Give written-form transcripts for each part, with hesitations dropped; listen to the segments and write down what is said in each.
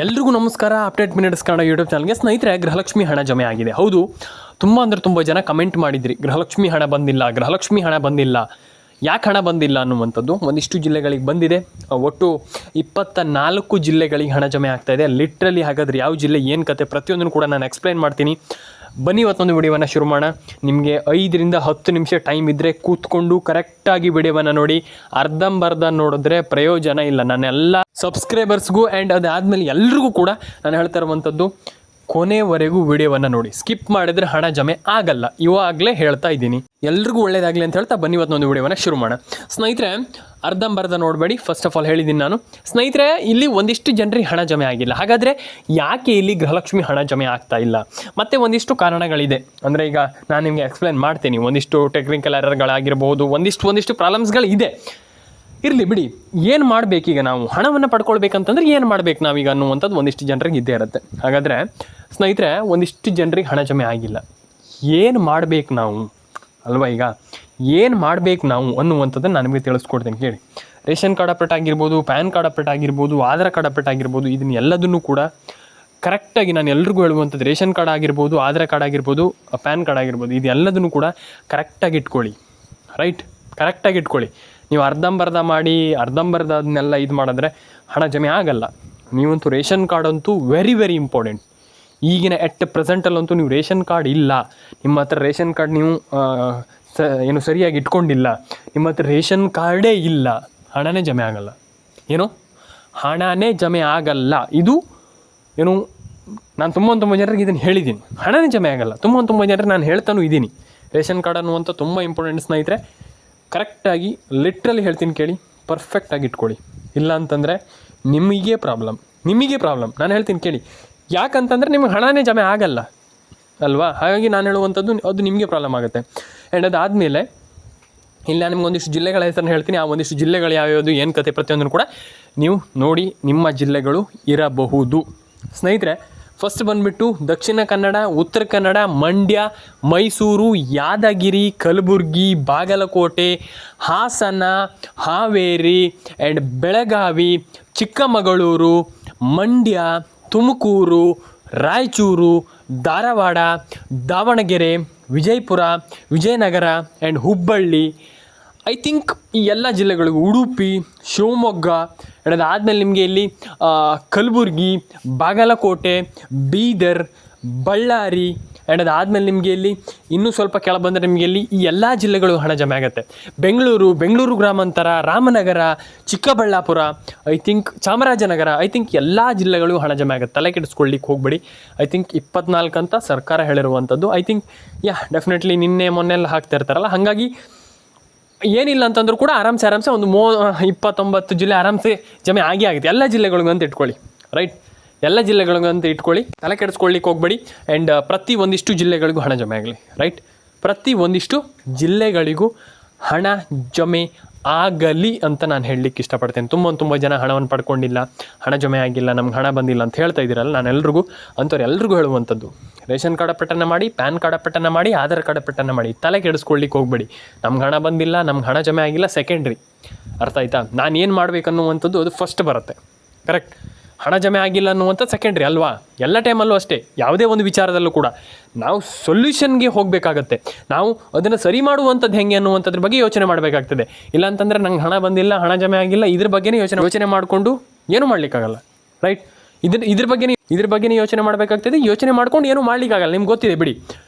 ಎಲ್ರಿಗೂ ನಮಸ್ಕಾರ. Update minutes Kannada YouTube ಚಾನಲ್ಗೆ. ಸ್ನೇಹಿತರೆ, ಗೃಹಲಕ್ಷ್ಮಿ ಹಣ ಜಮೆ ಆಗಿದೆ. ಹೌದು, ತುಂಬ ಜನ ಕಮೆಂಟ್ ಮಾಡಿದ್ರಿ, ಗೃಹಲಕ್ಷ್ಮಿ ಹಣ ಬಂದಿಲ್ಲ, ಗೃಹಲಕ್ಷ್ಮಿ ಹಣ ಬಂದಿಲ್ಲ, ಯಾಕೆ ಹಣ ಬಂದಿಲ್ಲ ಅನ್ನುವಂಥದ್ದು. ಒಂದಿಷ್ಟು ಜಿಲ್ಲೆಗಳಿಗೆ ಬಂದಿದೆ. ಒಟ್ಟು 24 ಜಿಲ್ಲೆಗಳಿಗೆ ಹಣ ಜಮೆ ಆಗ್ತಾಯಿದೆ. ಲಿಟ್ರಲಿ ಹಾಗಾದರೆ ಯಾವ ಜಿಲ್ಲೆ ಏನು ಕತೆ ಪ್ರತಿಯೊಂದನ್ನು ಕೂಡ ನಾನು ಎಕ್ಸ್ಪ್ಲೈನ್ ಮಾಡ್ತೀನಿ. ಬನ್ನಿ ಇವತ್ತೊಂದು ವಿಡಿಯೋವನ್ನು ಶುರು ಮಾಡೋಣ. ನಿಮಗೆ 5 ರಿಂದ 10 ನಿಮಿಷ ಟೈಮ್ ಇದ್ದರೆ ಕೂತ್ಕೊಂಡು ಕರೆಕ್ಟಾಗಿ ವಿಡಿಯೋವನ್ನು ನೋಡಿ. ಅರ್ಧಂಬರ್ಧ ನೋಡಿದ್ರೆ ಪ್ರಯೋಜನ ಇಲ್ಲ. ನಾನೆಲ್ಲ ಸಬ್ಸ್ಕ್ರೈಬರ್ಸ್ಗೂ ಆ್ಯಂಡ್ ಅದಾದಮೇಲೆ ಎಲ್ರಿಗೂ ಕೂಡ ನಾನು ಹೇಳ್ತಾ ಇರುವಂಥದ್ದು, ಕೊನೆವರೆಗೂ ವಿಡಿಯೋವನ್ನು ನೋಡಿ. ಸ್ಕಿಪ್ ಮಾಡಿದರೆ ಹಣ ಜಮೆ ಆಗಲ್ಲ. ಇವಾಗಲೇ ಹೇಳ್ತಾ ಇದ್ದೀನಿ. ಎಲ್ರಿಗೂ ಒಳ್ಳೇದಾಗಲಿ ಅಂತ ಹೇಳ್ತಾ ಬನ್ನಿ ಇವತ್ತೊಂದು ವಿಡಿಯೋವನ್ನು ಶುರು ಮಾಡೋಣ. ಸ್ನೇಹಿತರೆ, ಅರ್ಧಂಬರ್ಧ ನೋಡಬೇಡಿ. ಫಸ್ಟ್ ಆಫ್ ಆಲ್ ಹೇಳಿದ್ದೀನಿ ನಾನು. ಸ್ನೇಹಿತರೆ, ಇಲ್ಲಿ ಒಂದಿಷ್ಟು ಜನರಿಗೆ ಹಣ ಜಮೆ ಆಗಿಲ್ಲ. ಹಾಗಾದರೆ ಯಾಕೆ ಇಲ್ಲಿ ಗೃಹಲಕ್ಷ್ಮಿ ಹಣ ಜಮೆ ಆಗ್ತಾ ಇಲ್ಲ? ಮತ್ತು ಒಂದಿಷ್ಟು ಕಾರಣಗಳಿದೆ. ಅಂದರೆ ಈಗ ನಾನು ನಿಮಗೆ ಎಕ್ಸ್ಪ್ಲೈನ್ ಮಾಡ್ತೀನಿ. ಒಂದಿಷ್ಟು ಟೆಕ್ನಿಕಲ್ ಎರರ್ಗಳಾಗಿರ್ಬೋದು, ಒಂದಿಷ್ಟು ಪ್ರಾಬ್ಲಮ್ಸ್ಗಳಿದೆ. ಇರಲಿ ಬಿಡಿ. ಏನು ಮಾಡಬೇಕೀಗ ನಾವು ಹಣವನ್ನು ಪಡ್ಕೊಳ್ಬೇಕಂತಂದ್ರೆ ಏನು ಮಾಡಬೇಕು ನಾವೀಗ ಅನ್ನುವಂಥದ್ದು ಒಂದಿಷ್ಟು ಜನರಿಗೆ ಇದ್ದೇ ಇರುತ್ತೆ. ಹಾಗಾದರೆ ಸ್ನೇಹಿತರೆ, ಒಂದಿಷ್ಟು ಜನರಿಗೆ ಹಣ ಜಮೆ ಆಗಿಲ್ಲ. ಏನು ಮಾಡಬೇಕು ನಾವು ಅಲ್ವಾ? ಈಗ ಏನು ಮಾಡಬೇಕು ನಾವು ಅನ್ನುವಂಥದ್ದನ್ನು ನಾನು ನಿಮಗೆ ತಿಳಿಸ್ಕೊಡ್ತೀನಿ ಕೇಳಿ. ರೇಷನ್ ಕಾರ್ಡ್ ಅಪ್ಡೇಟ್ ಆಗಿರ್ಬೋದು, ಪ್ಯಾನ್ ಕಾರ್ಡ್ ಅಪ್ಡೇಟ್ ಆಗಿರ್ಬೋದು, ಆಧಾರ್ ಕಾರ್ಡ್ ಅಪ್ಡೇಟ್ ಆಗಿರ್ಬೋದು, ಇದನ್ನು ಎಲ್ಲದನ್ನು ಕೂಡ ಕರೆಕ್ಟಾಗಿ ನಾನು ಎಲ್ರಿಗೂ ಹೇಳುವಂಥದ್ದು, ರೇಷನ್ ಕಾರ್ಡ್ ಆಗಿರ್ಬೋದು, ಆಧಾರ್ ಕಾರ್ಡ್ ಆಗಿರ್ಬೋದು, ಪ್ಯಾನ್ ಕಾರ್ಡ್ ಆಗಿರ್ಬೋದು, ಇದೆಲ್ಲದನ್ನು ಕೂಡ ಕರೆಕ್ಟಾಗಿ ಇಟ್ಕೊಳ್ಳಿ. ರೈಟ್, ಕರೆಕ್ಟಾಗಿ ಇಟ್ಕೊಳ್ಳಿ. ನೀವು ಅರ್ಧಂಬರ್ಧ ಮಾಡಿ ಅದನ್ನೆಲ್ಲ ಇದು ಮಾಡಿದ್ರೆ ಹಣ ಜಮೆ ಆಗಲ್ಲ. ನೀವಂತೂ ರೇಷನ್ ಕಾರ್ಡ್ ಅಂತೂ ವೆರಿ ಇಂಪಾರ್ಟೆಂಟ್. ಈಗಿನ ಎಟ್ ಪ್ರೆಸೆಂಟಲ್ಲಂತೂ ನೀವು ರೇಷನ್ ಕಾರ್ಡ್ ಇಲ್ಲ, ನಿಮ್ಮ ಹತ್ರ ರೇಷನ್ ಕಾರ್ಡ್ ನೀವು ಏನು ಸರಿಯಾಗಿ ಇಟ್ಕೊಂಡಿಲ್ಲ, ನಿಮ್ಮ ಹತ್ರ ರೇಷನ್ ಕಾರ್ಡೇ ಇಲ್ಲ, ಹಣನೇ ಜಮೆ ಆಗಲ್ಲ. ಏನು ಹಣನೇ ಜಮೆ ಆಗಲ್ಲ. ಇದು ಏನು ನಾನು ತುಂಬ ಜನರಿಗೆ ಇದನ್ನು ಹೇಳಿದ್ದೀನಿ. ಹಣನೇ ಜಮೆ ಆಗಲ್ಲ. ತುಂಬ ಜನರಿಗೆ ನಾನು ಹೇಳ್ತಾನೂ ಇದ್ದೀನಿ. ರೇಷನ್ ಕಾರ್ಡ್ ಅನ್ನುವಂಥ ತುಂಬ ಇಂಪಾರ್ಟೆಂಟ್ ಸ್ನೇಹಿತರೆ. ಕರೆಕ್ಟಾಗಿ ಲಿಟ್ರಲಿ ಹೇಳ್ತೀನಿ ಕೇಳಿ, ಪರ್ಫೆಕ್ಟಾಗಿ ಇಟ್ಕೊಳ್ಳಿ. ಇಲ್ಲ ಅಂತಂದರೆ ನಿಮಗೆ ಪ್ರಾಬ್ಲಮ್. ನಾನು ಹೇಳ್ತೀನಿ ಕೇಳಿ. ಯಾಕಂತಂದರೆ ನಿಮಗೆ ಹಣನೇ ಜಮೆ ಆಗಲ್ಲ ಅಲ್ವಾ? ಹಾಗಾಗಿ ನಾನು ಹೇಳುವಂಥದ್ದು ಅದು ನಿಮಗೆ ಪ್ರಾಬ್ಲಮ್ ಆಗುತ್ತೆ. ಆ್ಯಂಡ್ ಅದಾದಮೇಲೆ ಇಲ್ಲಿ ನಾನು ನಿಮ್ಗೆ ಒಂದಿಷ್ಟು ಜಿಲ್ಲೆಗಳ ಹೆಸರನ್ನು ಹೇಳ್ತೀನಿ. ಆ ಒಂದಿಷ್ಟು ಜಿಲ್ಲೆಗಳು ಯಾವ್ಯಾವುದು, ಏನು ಕತೆ ಪ್ರತಿಯೊಂದನ್ನು ಕೂಡ ನೀವು ನೋಡಿ ನಿಮ್ಮ ಜಿಲ್ಲೆಗಳು ಇರಬಹುದು. ಸ್ನೇಹಿತರೆ, ಫಸ್ಟ್ ಬಂದುಬಿಟ್ಟು Dakshina Kannada, Uttara Kannada, Mandya, Mysuru, Yadgir, Kalaburagi, Bagalkot, Hassan, Haveri and Belagavi, Chikkamagaluru, Mandya, Tumakuru, Raichur, Dharwad, Davanagere, Vijayapura, Vijayanagara and Hubballi. I think ಈ ಎಲ್ಲ ಜಿಲ್ಲೆಗಳಿಗೂ, ಉಡುಪಿ, ಶಿವಮೊಗ್ಗ ಆ್ಯಂಡ್ ಅದಾದಮೇಲೆ ನಿಮಗೆ ಇಲ್ಲಿ ಕಲಬುರಗಿ, ಬಾಗಲಕೋಟೆ, ಬೀದರ್, ಬಳ್ಳಾರಿ ಆ್ಯಂಡ್ ಅದಾದಮೇಲೆ ನಿಮಗೆ ಇಲ್ಲಿ ಇನ್ನೂ ಸ್ವಲ್ಪ ಕೆಳ ಬಂದರೆ ನಿಮಗೆ ಇಲ್ಲಿ ಈ ಎಲ್ಲ ಜಿಲ್ಲೆಗಳು ಹಣ ಜಮೆ ಆಗುತ್ತೆ. Bengaluru Gramantara, Ramanagara, Chikkaballapura, I think Chamarajanagara, I think ಎಲ್ಲ ಜಿಲ್ಲೆಗಳು ಹಣ ಜಮೆ ಆಗುತ್ತೆ. ತಲೆ ಕೆಡಿಸ್ಕೊಳ್ಳಿಕ್ಕೆ ಹೋಗಬೇಡಿ. ಐ ಥಿಂಕ್ 24 ಅಂತ ಸರ್ಕಾರ ಹೇಳಿರುವಂಥದ್ದು. ಐ ಥಿಂಕ್ ಡೆಫಿನೆಟ್ಲಿ ನಿನ್ನೆ ಮೊನ್ನೆಲ್ಲ ಹಾಕ್ತಾ ಇರ್ತಾರಲ್ಲ, ಹಾಗಾಗಿ ಏನಿಲ್ಲ ಅಂತಂದ್ರೂ ಕೂಡ ಆರಾಮ್ಸೆ ಒಂದು 29 ಜಿಲ್ಲೆ ಆರಾಮ್ಸೆ ಜಮೆ ಆಗುತ್ತೆ. ಎಲ್ಲ ಜಿಲ್ಲೆಗಳಿಗಂತ ಇಟ್ಕೊಳ್ಳಿ. ರೈಟ್, ಎಲ್ಲ ಜಿಲ್ಲೆಗಳಿಗಂತ ಇಟ್ಕೊಳ್ಳಿ. ತಲೆ ಕೆಡಿಸ್ಕೊಳ್ಳಿಕ್ಕೆ ಹೋಗಬೇಡಿ. ಆ್ಯಂಡ್ ಪ್ರತಿ ಒಂದಿಷ್ಟು ಜಿಲ್ಲೆಗಳಿಗೂ ಹಣ ಜಮೆ ಆಗಲಿ. ರೈಟ್, ಪ್ರತಿ ಒಂದಿಷ್ಟು ಜಿಲ್ಲೆಗಳಿಗೂ ಹಣ ಜಮೆ ಆಗಲಿ ಅಂತ ನಾನು ಹೇಳಲಿಕ್ಕೆ ಇಷ್ಟಪಡ್ತೇನೆ. ತುಂಬ ಜನ ಹಣವನ್ನು ಪಡ್ಕೊಂಡಿಲ್ಲ, ಹಣ ಜಮೆ ಆಗಿಲ್ಲ, ನಮ್ಗೆ ಹಣ ಬಂದಿಲ್ಲ ಅಂತ ಹೇಳ್ತಾ ಇದ್ದೀರಲ್ಲ, ನಾನು ಎಲ್ರಿಗೂ ಹೇಳುವಂಥದ್ದು, ರೇಷನ್ ಕಾರ್ಡ್ ಅಪ್ಡೇಟನ್ನು ಮಾಡಿ, ಪ್ಯಾನ್ ಕಾರ್ಡ್ ಅಪ್ಡೇಟನ್ನು ಮಾಡಿ, ಆಧಾರ್ ಕಾರ್ಡ್ ಅಪ್ಡೇಟನ್ನು ಮಾಡಿ. ತಲೆ ಕೆಡಿಸ್ಕೊಳ್ಳಿಕ್ಕೆ ಹೋಗಬೇಡಿ. ನಮ್ಗೆ ಹಣ ಬಂದಿಲ್ಲ, ನಮ್ಗೆ ಹಣ ಜಮೆ ಆಗಿಲ್ಲ ಸೆಕೆಂಡ್ರಿ. ಅರ್ಥ ಆಯ್ತಾ? ನಾನು ಏನು ಮಾಡಬೇಕನ್ನುವಂಥದ್ದು ಅದು ಫಸ್ಟ್ ಬರುತ್ತೆ. ಕರೆಕ್ಟ್. ಹಣ ಜಮೆ ಆಗಿಲ್ಲ ಅನ್ನುವಂಥದ್ದು ಸೆಕೆಂಡ್ರಿ ಅಲ್ವಾ? ಎಲ್ಲ ಟೈಮಲ್ಲೂ ಅಷ್ಟೇ. ಯಾವುದೇ ಒಂದು ವಿಚಾರದಲ್ಲೂ ಕೂಡ ನಾವು ಸೊಲ್ಯೂಷನ್ಗೆ ಹೋಗಬೇಕಾಗತ್ತೆ. ನಾವು ಅದನ್ನು ಸರಿ ಮಾಡುವಂಥದ್ದು ಹೆಂಗೆ ಅನ್ನುವಂಥದ್ರ ಬಗ್ಗೆ ಯೋಚನೆ ಮಾಡಬೇಕಾಗ್ತದೆ. ಇಲ್ಲ ಅಂತಂದರೆ ನಂಗೆ ಹಣ ಬಂದಿಲ್ಲ, ಹಣ ಜಮೆ ಆಗಿಲ್ಲ, ಇದ್ರ ಬಗ್ಗೆನೇ ಯೋಚನೆ ಮಾಡಿಕೊಂಡು ಏನೂ ಮಾಡಲಿಕ್ಕಾಗಲ್ಲ. ರೈಟ್, ಇದ್ರ ಬಗ್ಗೆನೇ ಯೋಚನೆ ಮಾಡಬೇಕಾಗ್ತದೆ. ಯೋಚನೆ ಮಾಡ್ಕೊಂಡು ಏನೂ ಮಾಡಲಿಕ್ಕಾಗಲ್ಲ, ನಿಮ್ಗೆ ಗೊತ್ತಿದೆ ಬಿಡಿ.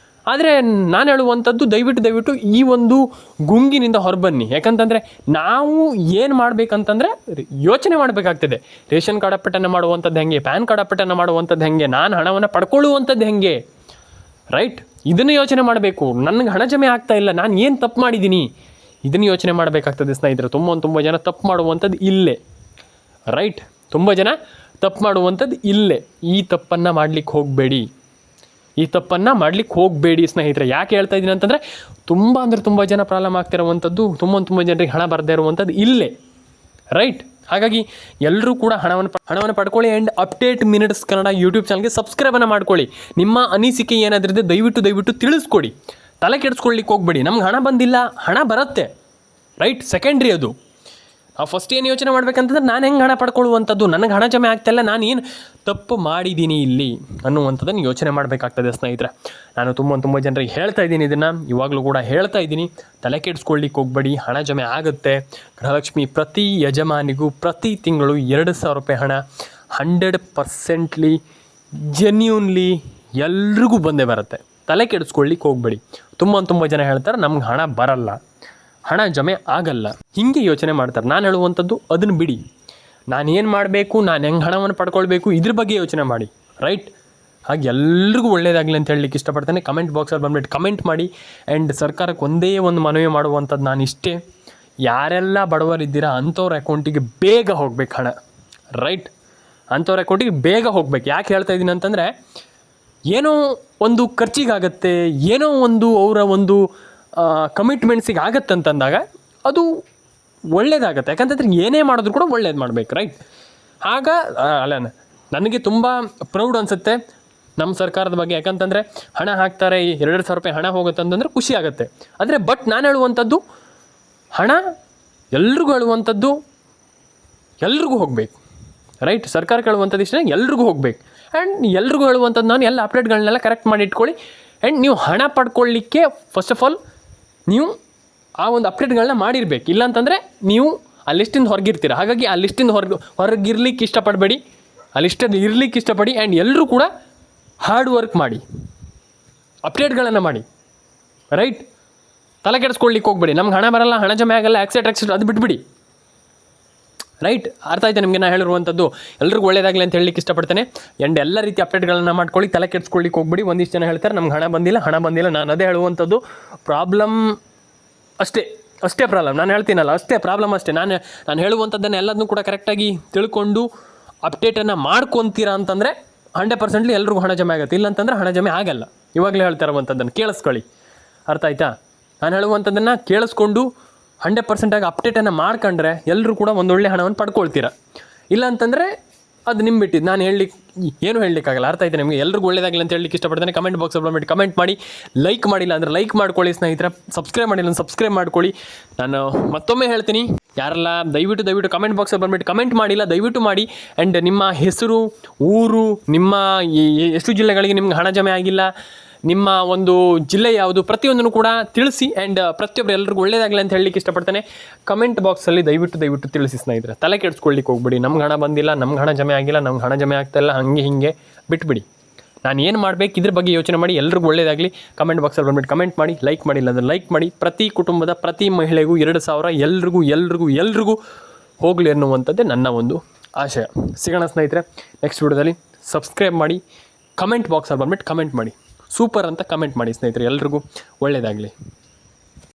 ಆದರೆ ನಾನು ಹೇಳುವಂಥದ್ದು, ದಯವಿಟ್ಟು ಈ ಒಂದು ಗುಂಗಿನಿಂದ ಹೊರಬನ್ನಿ. ಯಾಕಂತಂದರೆ ನಾವು ಏನು ಮಾಡಬೇಕಂತಂದರೆ ಯೋಚನೆ ಮಾಡಬೇಕಾಗ್ತದೆ. ರೇಷನ್ ಕಾರ್ಡ್ ಅಪ್ಡೇಟನ್ನು ಮಾಡುವಂಥದ್ದು ಹೆಂಗೆ, ಪ್ಯಾನ್ ಕಾರ್ಡ್ ಅಪ್ಡೇಟನ್ನು ಮಾಡುವಂಥದ್ದು ಹೆಂಗೆ, ನಾನು ಹಣವನ್ನು ಪಡ್ಕೊಳ್ಳುವಂಥದ್ದು ಹೆಂಗೆ. ರೈಟ್, ಇದನ್ನು ಯೋಚನೆ ಮಾಡಬೇಕು. ನನಗೆ ಹಣ ಜಮೆ ಆಗ್ತಾ ಇಲ್ಲ, ನಾನು ಏನು ತಪ್ಪು ಮಾಡಿದ್ದೀನಿ, ಇದನ್ನು ಯೋಚನೆ ಮಾಡಬೇಕಾಗ್ತದೆ ಸ್ನೇಹಿತರೆ. ತುಂಬ ಜನ ತಪ್ಪು ಮಾಡುವಂಥದ್ದು ಇಲ್ಲೇ. ರೈಟ್, ತುಂಬ ಜನ ತಪ್ಪು ಮಾಡುವಂಥದ್ದು ಇಲ್ಲೇ. ಈ ತಪ್ಪನ್ನು ಮಾಡಲಿಕ್ಕೆ ಹೋಗಬೇಡಿ ಸ್ನೇಹಿತರೆ. ಯಾಕೆ ಹೇಳ್ತಾ ಇದ್ದೀನಿ ಅಂತಂದರೆ, ತುಂಬ ಜನ ಪ್ರಾಬ್ಲಮ್ ಆಗ್ತಿರುವಂಥದ್ದು, ತುಂಬ ಜನರಿಗೆ ಹಣ ಬರದೇ ಇರುವಂಥದ್ದು ಇಲ್ಲೇ. ರೈಟ್, ಹಾಗಾಗಿ ಎಲ್ಲರೂ ಕೂಡ ಹಣವನ್ನು ಪಡ್ಕೊಳ್ಳಿ. And update minutes Kannada YouTube ಚಾನಲ್ಗೆ ಸಬ್ಸ್ಕ್ರೈಬನ್ನು ಮಾಡ್ಕೊಳ್ಳಿ. ನಿಮ್ಮ ಅನಿಸಿಕೆ ಏನಾದ್ರಿದೆ ದಯವಿಟ್ಟು ತಿಳಿಸ್ಕೊಡಿ. ತಲೆ ಕೆಡಿಸ್ಕೊಳ್ಳಿಕ್ಕೆ ಹೋಗಬೇಡಿ. ನಮ್ಗೆ ಹಣ ಬಂದಿಲ್ಲ, ಹಣ ಬರುತ್ತೆ. ರೈಟ್, ಸೆಕೆಂಡ್ರಿ ಅದು. ಫಸ್ಟ್ ಏನು ಯೋಚನೆ ಮಾಡ್ಬೇಕಂತಂದ್ರೆ ನಾನು ಹೆಂಗೆ ಹಣ ಪಡ್ಕೊಳ್ಳುವಂಥದ್ದು, ನನಗೆ ಹಣ ಜಮೆ ಆಗ್ತಾಯಿಲ್ಲ, ನಾನು ಏನು ತಪ್ಪು ಮಾಡಿದ್ದೀನಿ ಇಲ್ಲಿ ಅನ್ನುವಂಥದ್ದನ್ನು ಯೋಚನೆ ಮಾಡಬೇಕಾಗ್ತದೆ ಸ್ನೇಹಿತರೆ. ನಾನು ತುಂಬ ಜನರಿಗೆ ಹೇಳ್ತಾ ಇದ್ದೀನಿ, ಇದನ್ನು ಇವಾಗಲೂ ಕೂಡ ಹೇಳ್ತಾ ಇದ್ದೀನಿ, ತಲೆ ಕೆಡಿಸ್ಕೊಳ್ಳಿಕ್ಕೆ ಹೋಗಬೇಡಿ. ಹಣ ಜಮೆ ಆಗುತ್ತೆ. ಗೃಹಲಕ್ಷ್ಮಿ ಪ್ರತಿ ಯಜಮಾನಿಗೂ ಪ್ರತಿ ತಿಂಗಳು 2,000 ರೂಪಾಯಿ ಹಣ 100% ಜೆನ್ಯೂನ್ಲಿ ಎಲ್ರಿಗೂ ಬಂದೇ ಬರುತ್ತೆ. ತಲೆ ಕೆಡಿಸ್ಕೊಳ್ಳಿಕ್ಕೆ ಹೋಗಬೇಡಿ. ತುಂಬ ಜನ ಹೇಳ್ತಾರೆ ನಮ್ಗೆ ಹಣ ಬರಲ್ಲ, ಹಣ ಜಮೆ ಆಗಲ್ಲ, ಹೀಗೆ ಯೋಚನೆ ಮಾಡ್ತಾರೆ. ನಾನು ಹೇಳುವಂಥದ್ದು ಅದನ್ನು ಬಿಡಿ. ನಾನು ಏನು ಮಾಡಬೇಕು, ನಾನು ಹೆಂಗೆ ಹಣವನ್ನು ಪಡ್ಕೊಳ್ಬೇಕು, ಇದ್ರ ಬಗ್ಗೆ ಯೋಚನೆ ಮಾಡಿ. ರೈಟ್? ಹಾಗೆ ಎಲ್ರಿಗೂ ಒಳ್ಳೆಯದಾಗಲಿ ಅಂತ ಹೇಳಲಿಕ್ಕೆ ಇಷ್ಟಪಡ್ತೇನೆ. ಕಮೆಂಟ್ ಬಾಕ್ಸಲ್ಲಿ ಬಂದುಬಿಟ್ಟು ಕಮೆಂಟ್ ಮಾಡಿ. ಆ್ಯಂಡ್ ಸರ್ಕಾರಕ್ಕೆ ಒಂದೇ ಒಂದು ಮನವಿ ಮಾಡುವಂಥದ್ದು ನಾನು ಇಷ್ಟೇ, ಯಾರೆಲ್ಲ ಬಡವರಿದ್ದೀರಾ ಅಂಥವ್ರ ಅಕೌಂಟಿಗೆ ಬೇಗ ಹೋಗ್ಬೇಕು ಹಣ. ರೈಟ್? ಅಂಥವ್ರ ಅಕೌಂಟಿಗೆ ಬೇಗ ಹೋಗ್ಬೇಕು. ಯಾಕೆ ಹೇಳ್ತಾ ಇದ್ದೀನಿ ಅಂತಂದರೆ, ಏನೋ ಒಂದು ಖರ್ಚಿಗಾಗತ್ತೆ, ಏನೋ ಒಂದು ಅವರ ಒಂದು ಕಮಿಟ್ಮೆಂಟ್ಸಿಗೆ ಆಗತ್ತೆ ಅಂತಂದಾಗ ಅದು ಒಳ್ಳೇದಾಗತ್ತೆ. ಯಾಕಂತಂದ್ರೆ ಏನೇ ಮಾಡಿದ್ರು ಕೂಡ ಒಳ್ಳೇದು ಮಾಡಬೇಕು. ರೈಟ್? ಆಗ ಅಲ್ಲ, ನನಗೆ ತುಂಬ ಪ್ರೌಡ್ ಅನಿಸುತ್ತೆ ನಮ್ಮ ಸರ್ಕಾರದ ಬಗ್ಗೆ. ಯಾಕಂತಂದರೆ ಹಣ ಹಾಕ್ತಾರೆ, 2,000 ರೂಪಾಯಿ ಹಣ ಹೋಗುತ್ತೆ ಅಂತಂದರೆ ಖುಷಿ ಆಗುತ್ತೆ. ಆದರೆ ನಾನು ಹೇಳುವಂಥದ್ದು, ಹಣ ಎಲ್ರಿಗೂ ಹೇಳುವಂಥದ್ದು ಎಲ್ರಿಗೂ ಹೋಗಬೇಕು. ರೈಟ್? ಸರ್ಕಾರಕ್ಕೆ ಹೇಳುವಂಥದ್ದು ಇಷ್ಟೇ, ಎಲ್ರಿಗೂ ಹೋಗಬೇಕು. ಆ್ಯಂಡ್ ಎಲ್ರಿಗೂ ಹೇಳುವಂಥದ್ದು ನಾನು ಎಲ್ಲ ಅಪ್ಡೇಟ್ಗಳನ್ನೆಲ್ಲ ಕರೆಕ್ಟ್ ಮಾಡಿ ಇಟ್ಕೊಳ್ಳಿ. ಆ್ಯಂಡ್ ನೀವು ಹಣ ಪಡ್ಕೊಳ್ಳಿಕ್ಕೆ ಫಸ್ಟ್ ಆಫ್ ಆಲ್ ನೀವು ಆ ಒಂದು ಅಪ್ಡೇಟ್ಗಳನ್ನ ಮಾಡಿರ್ಬೇಕು. ಇಲ್ಲಾಂತಂದರೆ ನೀವು ಆ ಲಿಸ್ಟಿಂದ ಹೊರಗಿರ್ತೀರ. ಹಾಗಾಗಿ ಆ ಲಿಸ್ಟಿಂದ ಹೊರಗಿರ್ಲಿಕ್ಕೆ ಇಷ್ಟಪಡಬೇಡಿ, ಆ ಲಿಸ್ಟಲ್ಲಿ ಇರಲಿಕ್ಕೆ ಇಷ್ಟಪಡಿ. ಆ್ಯಂಡ್ ಎಲ್ಲರೂ ಕೂಡ ಹಾರ್ಡ್ ವರ್ಕ್ ಮಾಡಿ, ಅಪ್ಡೇಟ್ಗಳನ್ನು ಮಾಡಿ. ರೈಟ್? ತಲೆ ಕೆಡಿಸ್ಕೊಳ್ಳಿಕ್ಕೆ ಹೋಗಬೇಡಿ. ನಮ್ಗೆ ಹಣ ಬರಲ್ಲ, ಹಣ ಜಮೆ ಆಗಲ್ಲ, ಎಕ್ಸೆಟ್ರಾ ಅದು ಬಿಟ್ಬಿಡಿ. ರೈಟ್? ಅರ್ಥ ಆಯ್ತಾ ನಿಮಗೆ ನಾನು ಹೇಳಿರುವಂಥದ್ದು? ಎಲ್ರಿಗೂ ಒಳ್ಳೆಯದಾಗಲಿ ಅಂತ ಹೇಳಲಿಕ್ಕೆ ಇಷ್ಟಪಡ್ತೇನೆ. ಆ್ಯಂಡ್ ಎಲ್ಲ ರೀತಿ ಅಪ್ಡೇಟ್ಗಳನ್ನು ಮಾಡ್ಕೊಳ್ಳಿ, ತಲೆ ಕೆಡಿಸ್ಕೊಳ್ಳಿಕ್ಕೆ ಹೋಗ್ಬಿಡಿ. ಒಂದಿಷ್ಟು ಜನ ಹೇಳ್ತಾರೆ ನಮ್ಗೆ ಹಣ ಬಂದಿಲ್ಲ. ನಾನು ಅದೇ ಹೇಳುವಂಥದ್ದು, ಪ್ರಾಬ್ಲಮ್ ಅಷ್ಟೇ ಪ್ರಾಬ್ಲಮ್. ನಾನು ಹೇಳ್ತೀನಲ್ಲ, ಅಷ್ಟೇ ಪ್ರಾಬ್ಲಮ್ ಅಷ್ಟೇ. ನಾನು ಹೇಳುವಂಥದ್ದನ್ನು ಎಲ್ಲದನ್ನೂ ಕೂಡ ಕರೆಕ್ಟಾಗಿ ತಿಳ್ಕೊಂಡು ಅಪ್ಡೇಟನ್ನು ಮಾಡ್ಕೊತೀರಾ ಅಂತಂದರೆ 100% ಎಲ್ರಿಗೂ ಹಣ ಜಮೆ ಆಗುತ್ತೆ. ಇಲ್ಲಾಂತಂದರೆ ಹಣ ಜಮೆ ಆಗಲ್ಲ. ಇವಾಗಲೇ ಹೇಳ್ತಾ ಇರುವಂಥದ್ದನ್ನು ಕೇಳಿಸ್ಕೊಳ್ಳಿ. ಅರ್ಥ ಆಯ್ತಾ? ನಾನು ಹೇಳುವಂಥದ್ದನ್ನು ಕೇಳಿಸ್ಕೊಂಡು 100% ಅಪ್ಡೇಟನ್ನು ಮಾಡ್ಕೊಂಡ್ರೆ ಎಲ್ಲರೂ ಕೂಡ ಒಂದೊಳ್ಳೆ ಹಣವನ್ನು ಪಡ್ಕೊಳ್ತೀರ. ಇಲ್ಲ ಅಂತಂದರೆ ಅದು ನಿಮ್ಮ ಬಿಟ್ಟಿದ್ದು, ನಾನು ಏನು ಹೇಳಲಿಕ್ಕಾಗಲ್ಲ. ಅರ್ಥ ಆಯ್ತು ನಿಮಗೆ? ಎಲ್ರಿಗೂ ಒಳ್ಳೆಯದಾಗಲಿ ಅಂತ ಹೇಳಲಿಕ್ಕೆ ಇಷ್ಟಪಡ್ತೇನೆ. ಕಮೆಂಟ್ ಬಾಕ್ಸಲ್ಲಿ ಬಂದುಬಿಟ್ಟು ಕಮೆಂಟ್ ಮಾಡಿ, ಲೈಕ್ ಮಾಡಿಲ್ಲ ಅಂದರೆ ಲೈಕ್ ಮಾಡ್ಕೊಳ್ಳಿ ಸ್ನೇಹಿತರೆ. ಸಬ್ಸ್ಕ್ರೈಬ್ ಮಾಡಿಲ್ಲ ಅಂದರೆ ಸಬ್ಸ್ಕ್ರೈಬ್ ಮಾಡ್ಕೊಳ್ಳಿ. ನಾನು ಮತ್ತೊಮ್ಮೆ ಹೇಳ್ತೀನಿ, ಯಾರೆಲ್ಲ ದಯವಿಟ್ಟು ಕಮೆಂಟ್ ಬಾಕ್ಸಲ್ಲಿ ಬಂದುಬಿಟ್ಟು ಕಮೆಂಟ್ ಮಾಡಿಲ್ಲ ದಯವಿಟ್ಟು ಮಾಡಿ. ಆ್ಯಂಡ್ ನಿಮ್ಮ ಹೆಸರು, ಊರು, ನಿಮ್ಮ ಎಷ್ಟು ಜಿಲ್ಲೆಗಳಿಗೆ ನಿಮ್ಗೆ ಹಣ ಜಮೆ ಆಗಿಲ್ಲ, ನಿಮ್ಮ ಒಂದು ಜಿಲ್ಲೆ ಯಾವುದು, ಪ್ರತಿಯೊಂದನ್ನು ಕೂಡ ತಿಳಿಸಿ. ಆ್ಯಂಡ್ ಪ್ರತಿಯೊಬ್ಬರು ಎಲ್ರಿಗೂ ಒಳ್ಳೆಯದಾಗಲಿ ಅಂತ ಹೇಳಲಿಕ್ಕೆ ಇಷ್ಟಪಡ್ತೇನೆ. ಕಮೆಂಟ್ ಬಾಕ್ಸಲ್ಲಿ ದಯವಿಟ್ಟು ತಿಳಿಸಿ ಸ್ನೇಹಿತರೆ. ತಲೆ ಕೆಡಿಸ್ಕೊಳ್ಳಿಕ್ಕೆ ಹೋಗ್ಬಿಡಿ. ನಮ್ಗೆ ಹಣ ಬಂದಿಲ್ಲ, ನಮ್ಗೆ ಹಣ ಜಮೆ ಆಗಿಲ್ಲ, ನಮ್ಗೆ ಹಣ ಜಮೆ ಆಗ್ತಾಯಿಲ್ಲ, ಹಿಂಗೆ ಬಿಟ್ಬಿಡಿ. ನಾನು ಏನು ಮಾಡಬೇಕು ಇದ್ರ ಬಗ್ಗೆ ಯೋಚನೆ ಮಾಡಿ. ಎಲ್ರಿಗೂ ಒಳ್ಳೆಯದಾಗಲಿ. ಕಮೆಂಟ್ ಬಾಕ್ಸಲ್ಲಿ ಬಂದುಬಿಟ್ಟು ಕಮೆಂಟ್ ಮಾಡಿ, ಲೈಕ್ ಮಾಡಿಲ್ಲ ಅಂದರೆ ಲೈಕ್ ಮಾಡಿ. ಪ್ರತಿ ಕುಟುಂಬದ ಪ್ರತಿ ಮಹಿಳೆಗೂ 2,000 ಎಲ್ರಿಗೂ ಹೋಗಲಿ ಅನ್ನುವಂಥದ್ದೇ ನನ್ನ ಒಂದು ಆಶಯ. ಸಿಗೋಣ ಸ್ನೇಹಿತರೆ ನೆಕ್ಸ್ಟ್ ವಿಡಿಯೋದಲ್ಲಿ. ಸಬ್ಸ್ಕ್ರೈಬ್ ಮಾಡಿ, ಕಮೆಂಟ್ ಬಾಕ್ಸಲ್ಲಿ ಬಂದುಬಿಟ್ಟು ಕಮೆಂಟ್ ಮಾಡಿ, ಸೂಪರ್ ಅಂತ ಕಮೆಂಟ್ ಮಾಡಿ ಸ್ನೇಹಿತರೆ. ಎಲ್ರಿಗೂ ಒಳ್ಳೆಯದಾಗಲಿ.